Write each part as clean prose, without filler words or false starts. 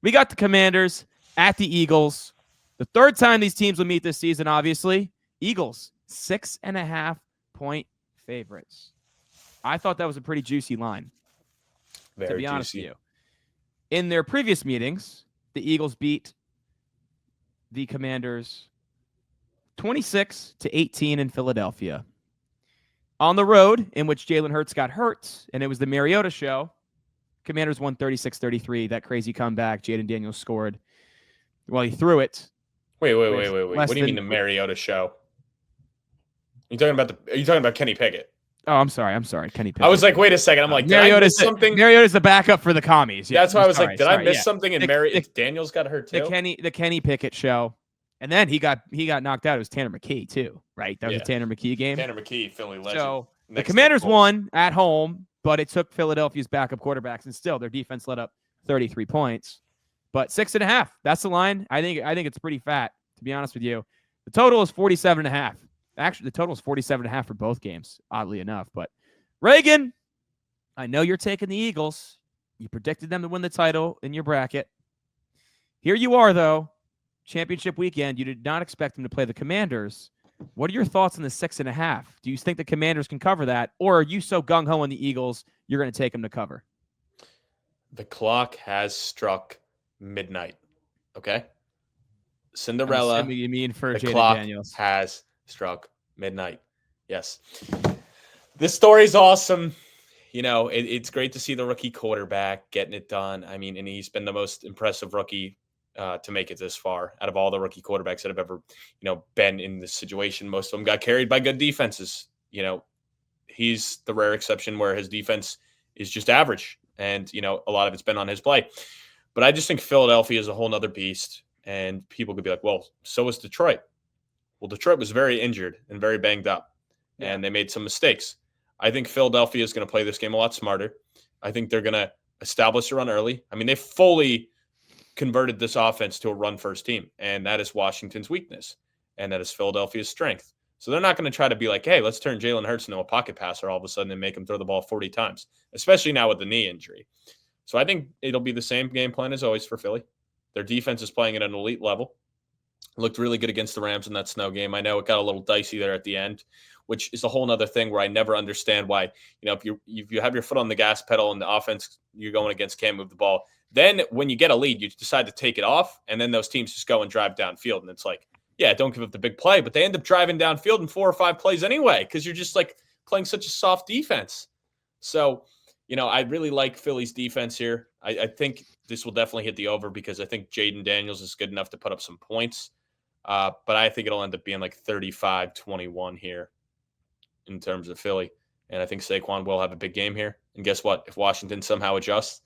We got the Commanders at the Eagles. The third time these teams will meet this season, obviously. Eagles, 6.5-point favorites. I thought that was a pretty juicy line, to be honest with you. In their previous meetings, the Eagles beat the Commanders 26-18 in Philadelphia. On the road, in which Jalen Hurts got hurt, and it was the Mariota show, Commanders won 36-33. That crazy comeback. Jayden Daniels scored. Well, he threw it. Wait. What do you mean the Mariota show? Are you talking about Kenny Pickett? Oh, I'm sorry. Kenny Pickett. I was like, wait a second. I'm like, did I miss something? Mariota's the backup for the commies. Yeah, that's why I was like, did I miss something? And Daniels got hurt too. The Kenny Pickett show, and then he got knocked out. It was Tanner McKee too, right? That was a Tanner McKee game. Tanner McKee, Philly legend. So the Commanders won at home, but it took Philadelphia's backup quarterbacks, and still their defense let up 33 points. But 6.5. That's the line. I think it's pretty fat, to be honest with you. The total is 47.5. Actually, the total is 47.5 for both games, oddly enough. But Reagan, I know you're taking the Eagles. You predicted them to win the title in your bracket. Here you are, though. Championship weekend. You did not expect them to play the Commanders. What are your thoughts on the 6.5? Do you think the Commanders can cover that? Or are you so gung-ho on the Eagles, you're going to take them to cover? The clock has struck midnight. Okay? Cinderella. You mean for the Jayden clock Daniels. Has struck midnight. Yes. This story's awesome. You know, it's great to see the rookie quarterback getting it done. I mean, and he's been the most impressive rookie to make it this far out of all the rookie quarterbacks that have ever, been in this situation. Most of them got carried by good defenses. He's the rare exception where his defense is just average. And, a lot of it's been on his play. But I just think Philadelphia is a whole nother beast. And people could be like, well, so is Detroit. Well, Detroit was very injured and very banged up. Yeah. And they made some mistakes. I think Philadelphia is going to play this game a lot smarter. I think they're going to establish a run early. I mean, they fully converted this offense to a run-first team, and that is Washington's weakness, and that is Philadelphia's strength. So they're not going to try to be like, hey, let's turn Jalen Hurts into a pocket passer all of a sudden and make him throw the ball 40 times, especially now with the knee injury. So I think it'll be the same game plan as always for Philly. Their defense is playing at an elite level. Looked really good against the Rams in that snow game. I know it got a little dicey there at the end, which is a whole other thing where I never understand why, if you have your foot on the gas pedal and the offense you're going against can't move the ball, then when you get a lead, you decide to take it off, and then those teams just go and drive downfield. And it's like, yeah, don't give up the big play, but they end up driving downfield in 4 or 5 plays anyway because you're just like playing such a soft defense. So, I really like Philly's defense here. I think this will definitely hit the over because I think Jayden Daniels is good enough to put up some points. But I think it'll end up being like 35-21 here in terms of Philly. And I think Saquon will have a big game here. And guess what? If Washington somehow adjusts,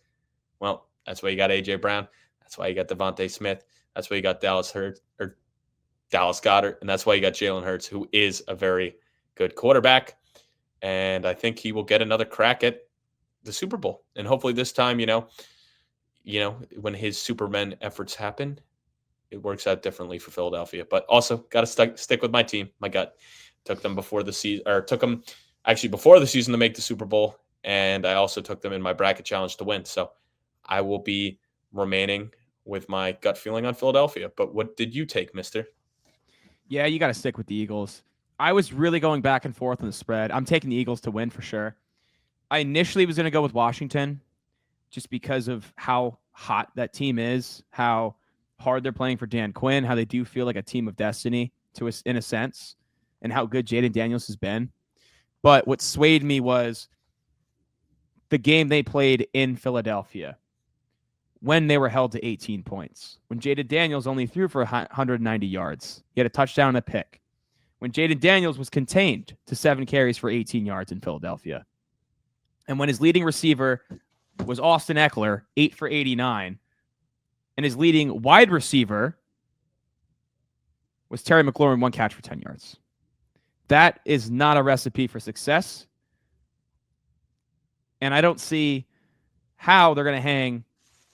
well, that's why you got A.J. Brown. That's why you got Devontae Smith. That's why you got Dallas Goedert. And that's why you got Jalen Hurts, who is a very good quarterback. And I think he will get another crack at the Super Bowl. And hopefully this time, when his Superman efforts happen, it works out differently for Philadelphia. But also got to stick with my team. My gut took them before the season to make the Super Bowl. And I also took them in my bracket challenge to win. So I will be remaining with my gut feeling on Philadelphia. But what did you take, mister? Yeah, you got to stick with the Eagles. I was really going back and forth on the spread. I'm taking the Eagles to win for sure. I initially was going to go with Washington just because of how hot that team is, how hard they're playing for Dan Quinn, how they do feel like a team of destiny to us in a sense, and how good Jayden Daniels has been. But what swayed me was the game they played in Philadelphia when they were held to 18 points, when Jayden Daniels only threw for 190 yards. He had a touchdown and a pick. When Jayden Daniels was contained to 7 carries for 18 yards in Philadelphia. And when his leading receiver was Austin Eckler, 8 for 89, and his leading wide receiver was Terry McLaurin, 1 catch for 10 yards. That is not a recipe for success. And I don't see how they're going to hang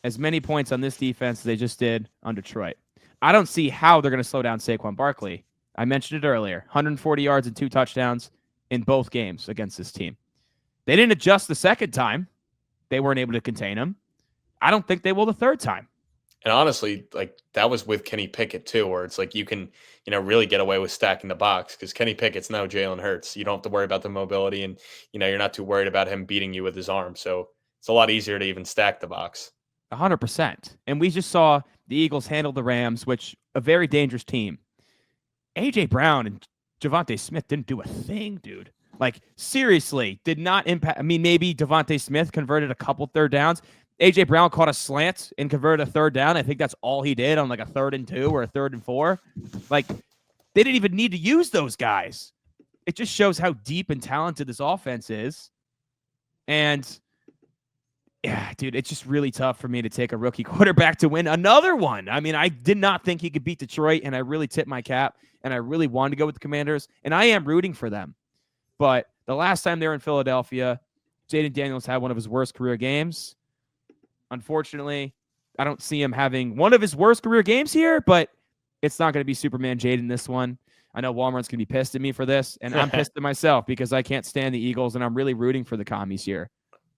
as many points on this defense as they just did on Detroit. I don't see how they're going to slow down Saquon Barkley. I mentioned it earlier, 140 yards and 2 touchdowns in both games against this team. They didn't adjust the second time. They weren't able to contain him. I don't think they will the third time. And honestly, like that was with Kenny Pickett too, where it's like you can, really get away with stacking the box because Kenny Pickett's no Jalen Hurts. You don't have to worry about the mobility, and you're not too worried about him beating you with his arm. So it's a lot easier to even stack the box. 100%. And we just saw the Eagles handle the Rams, which a very dangerous team. AJ Brown and Devontae Smith didn't do a thing, dude. Like, seriously, did not impact. I mean, maybe Devontae Smith converted a couple third downs. AJ Brown caught a slant and converted a third down. I think that's all he did on like a 3rd and 2 or a 3rd and 4. Like, they didn't even need to use those guys. It just shows how deep and talented this offense is. And yeah, dude, it's just really tough for me to take a rookie quarterback to win another one. I mean, I did not think he could beat Detroit, and I really tipped my cap, and I really wanted to go with the Commanders, and I am rooting for them. But the last time they were in Philadelphia, Jayden Daniels had one of his worst career games. Unfortunately, I don't see him having one of his worst career games here, but it's not going to be Superman Jayden this one. I know Walmart's going to be pissed at me for this, and I'm pissed at myself because I can't stand the Eagles, and I'm really rooting for the Commies here.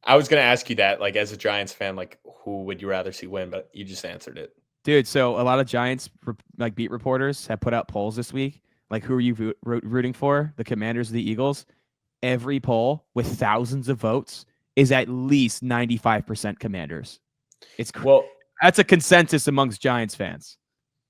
I was going to ask you that, like, as a Giants fan, like, who would you rather see win? But you just answered it. Dude, so a lot of Giants, like, beat reporters have put out polls this week. Like, who are you rooting for? The Commanders or the Eagles? Every poll with thousands of votes is at least 95% Commanders. That's a consensus amongst Giants fans.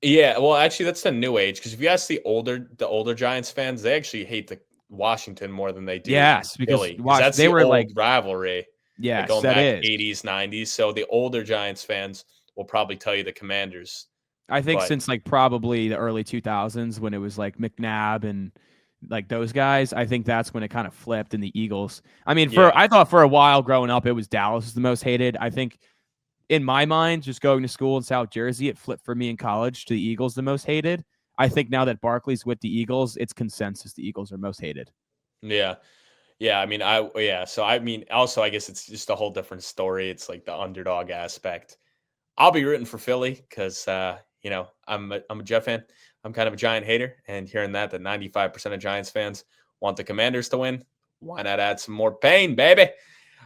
Yeah, well, actually, that's the new age, because if you ask the older Giants fans, they actually hate the Washington more than they do. Yes, because that's they the were old like rivalry. Yes, like going that back is 80s, 90s. So the older Giants fans will probably tell you the Commanders. I think since like probably the early 2000s when it was like McNabb and like those guys, I think that's when it kind of flipped in the Eagles. I mean, I thought for a while growing up, it was Dallas was the most hated. I think in my mind, just going to school in South Jersey, it flipped for me in college to the Eagles the most hated. I think now that Barkley's with the Eagles, it's consensus the Eagles are most hated. Yeah. Yeah, I mean, So I mean, also, I guess it's just a whole different story. It's like the underdog aspect. I'll be rooting for Philly because I'm a Jet fan. I'm kind of a Giant hater, and hearing that 95% of Giants fans want the Commanders to win, why not add some more pain, baby?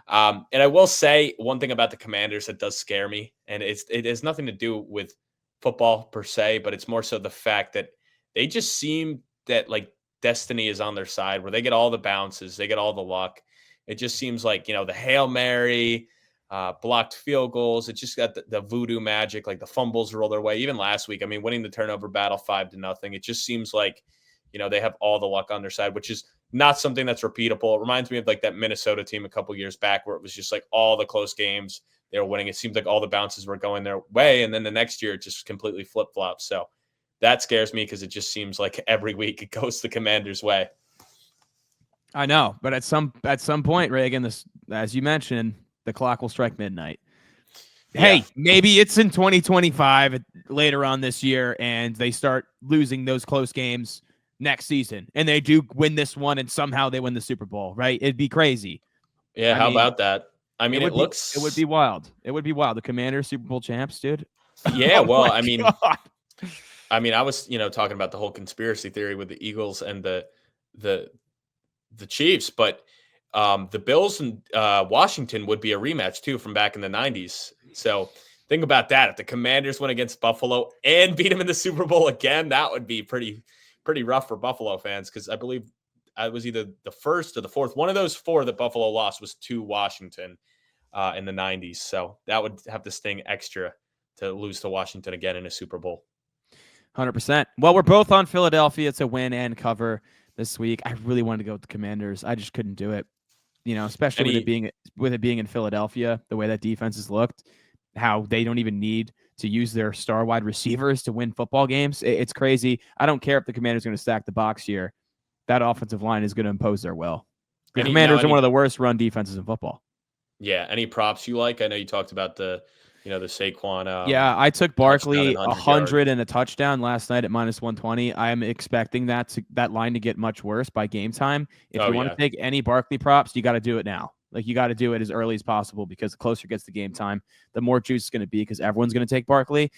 And I will say one thing about the Commanders that does scare me, and it has nothing to do with football per se, but it's more so the fact that they just seem that like destiny is on their side, where they get all the bounces, they get all the luck. It just seems like, the Hail Mary, blocked field goals. It just got the voodoo magic, like the fumbles roll their way. Even last week, I mean, winning the turnover battle 5-0. It just seems like, they have all the luck on their side, which is not something that's repeatable. It reminds me of like that Minnesota team a couple years back where it was just like all the close games they were winning. It seems like all the bounces were going their way. And then the next year, it just completely flip-flops. So that scares me because it just seems like every week it goes the Commanders' way. I know, but at some point, Reagan, this, as you mentioned, the clock will strike midnight. Yeah. Hey, maybe it's in 2025 later on this year, and they start losing those close games next season, and they do win this one, and somehow they win the Super Bowl, right? It'd be crazy. Yeah, how about that? I mean, it would be wild. It would be wild. The Commanders Super Bowl champs, dude. Yeah, well, I mean, I was, talking about the whole conspiracy theory with the Eagles and the Chiefs, but the Bills and Washington would be a rematch too from back in the 90s. So think about that. If the Commanders went against Buffalo and beat them in the Super Bowl again, that would be pretty rough for Buffalo fans, because I believe I was either the first or the fourth. One of those four that Buffalo lost was to Washington in the 90s. So that would have to sting extra to lose to Washington again in a Super Bowl. 100%. Well, we're both on Philadelphia to win and cover this week. I really wanted to go with the Commanders. I just couldn't do it. Especially with it being in Philadelphia, the way that defense has looked, how they don't even need to use their star wide receivers to win football games. It's crazy. I don't care if the Commanders are going to stack the box here. That offensive line is going to impose their will. The Commanders are one of the worst run defenses in football. Yeah. Any props you like? I know you talked about the Saquon. Yeah, I took Barkley 100 and a touchdown last night at -120. I am expecting that line to get much worse by game time. If you want to take any Barkley props, you got to do it now. Like, you got to do it as early as possible, because the closer it gets to game time, the more juice it's going to be, because everyone's going to take Barkley.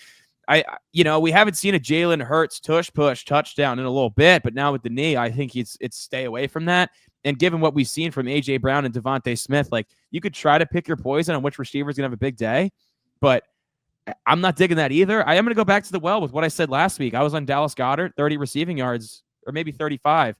We haven't seen a Jalen Hurts tush push touchdown in a little bit, but now with the knee, I think it's stay away from that. And given what we've seen from AJ Brown and Devontae Smith, like, you could try to pick your poison on which receiver is going to have a big day, but I'm not digging that either. I am going to go back to the well with what I said last week. I was on Dallas Goedert, 30 receiving yards, or maybe 35,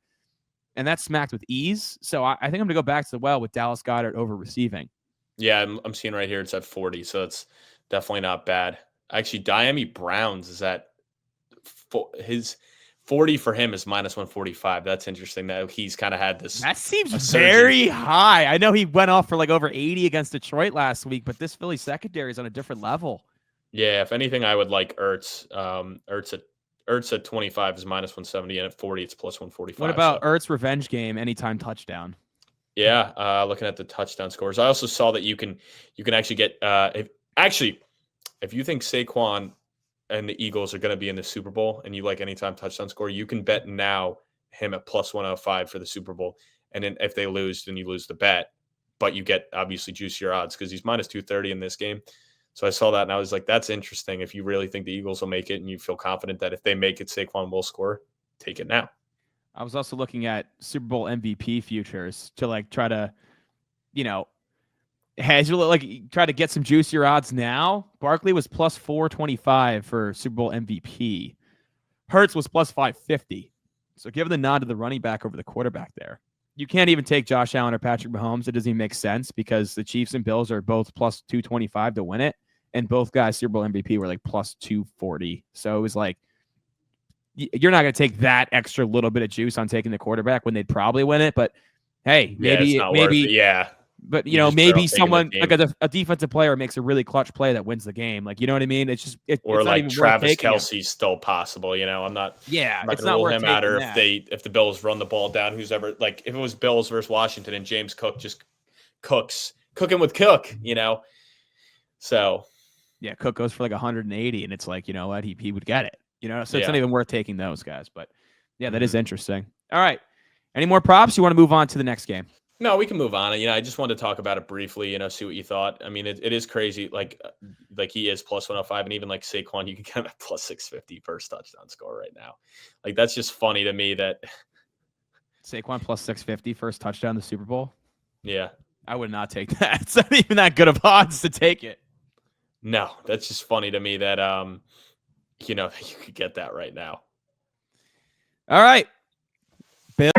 and that's smacked with ease. So I think I'm going to go back to the well with Dallas Goedert over receiving. Yeah, I'm seeing right here it's at 40, so it's definitely not bad. Actually, Diami Browns is at his 40 for him is minus 145. That's interesting that he's kind of had this. That seems very high. I know he went off for like over 80 against Detroit last week, but this Philly secondary is on a different level. Yeah, if anything, I would like Ertz. Ertz at 25 is minus 170, and at 40 it's plus 145. What about Ertz revenge game, anytime touchdown? Yeah, looking at the touchdown scores, I also saw that you can actually get if you think Saquon and the Eagles are going to be in the Super Bowl and you like anytime touchdown score, you can bet now him at plus 105 for the Super Bowl, and then if they lose, then you lose the bet, but you get obviously juicier odds because he's minus 230 in this game. So I saw that and I was like, that's interesting. If you really think the Eagles will make it and you feel confident that if they make it, Saquon will score, take it now. I was also looking at Super Bowl MVP futures to like try to, try to get some juicier odds now. Barkley was plus 425 for Super Bowl MVP. Hurts was plus 550. So given the nod to the running back over the quarterback there, you can't even take Josh Allen or Patrick Mahomes. It doesn't even make sense because the Chiefs and Bills are both plus 225 to win it. And both guys, Super Bowl MVP, were like plus 240. So it was like, you're not going to take that extra little bit of juice on taking the quarterback when they'd probably win it. But hey, maybe. But maybe someone like a defensive player makes a really clutch play that wins the game. Like, you know what I mean? It's just or it's like Travis Kelce's still possible. I'm not. Yeah, I'm not going to rule him out. Or if the Bills run the ball down, who's ever like if it was Bills versus Washington and James Cook just cooking with Cook. So yeah, Cook goes for like 180, and it's like, you know what, he would get it. So it's not even worth taking those guys. But yeah, that is interesting. All right, any more props? You want to move on to the next game? No, we can move on. I just wanted to talk about it briefly, see what you thought. I mean, it is crazy. Like he is plus 105, and even like Saquon, you can get him at plus 650 first touchdown score right now. Like, that's just funny to me that Saquon plus 650 first touchdown in the Super Bowl. Yeah. I would not take that. It's not even that good of odds to take it. No, that's just funny to me that, you could get that right now. All right. Bill.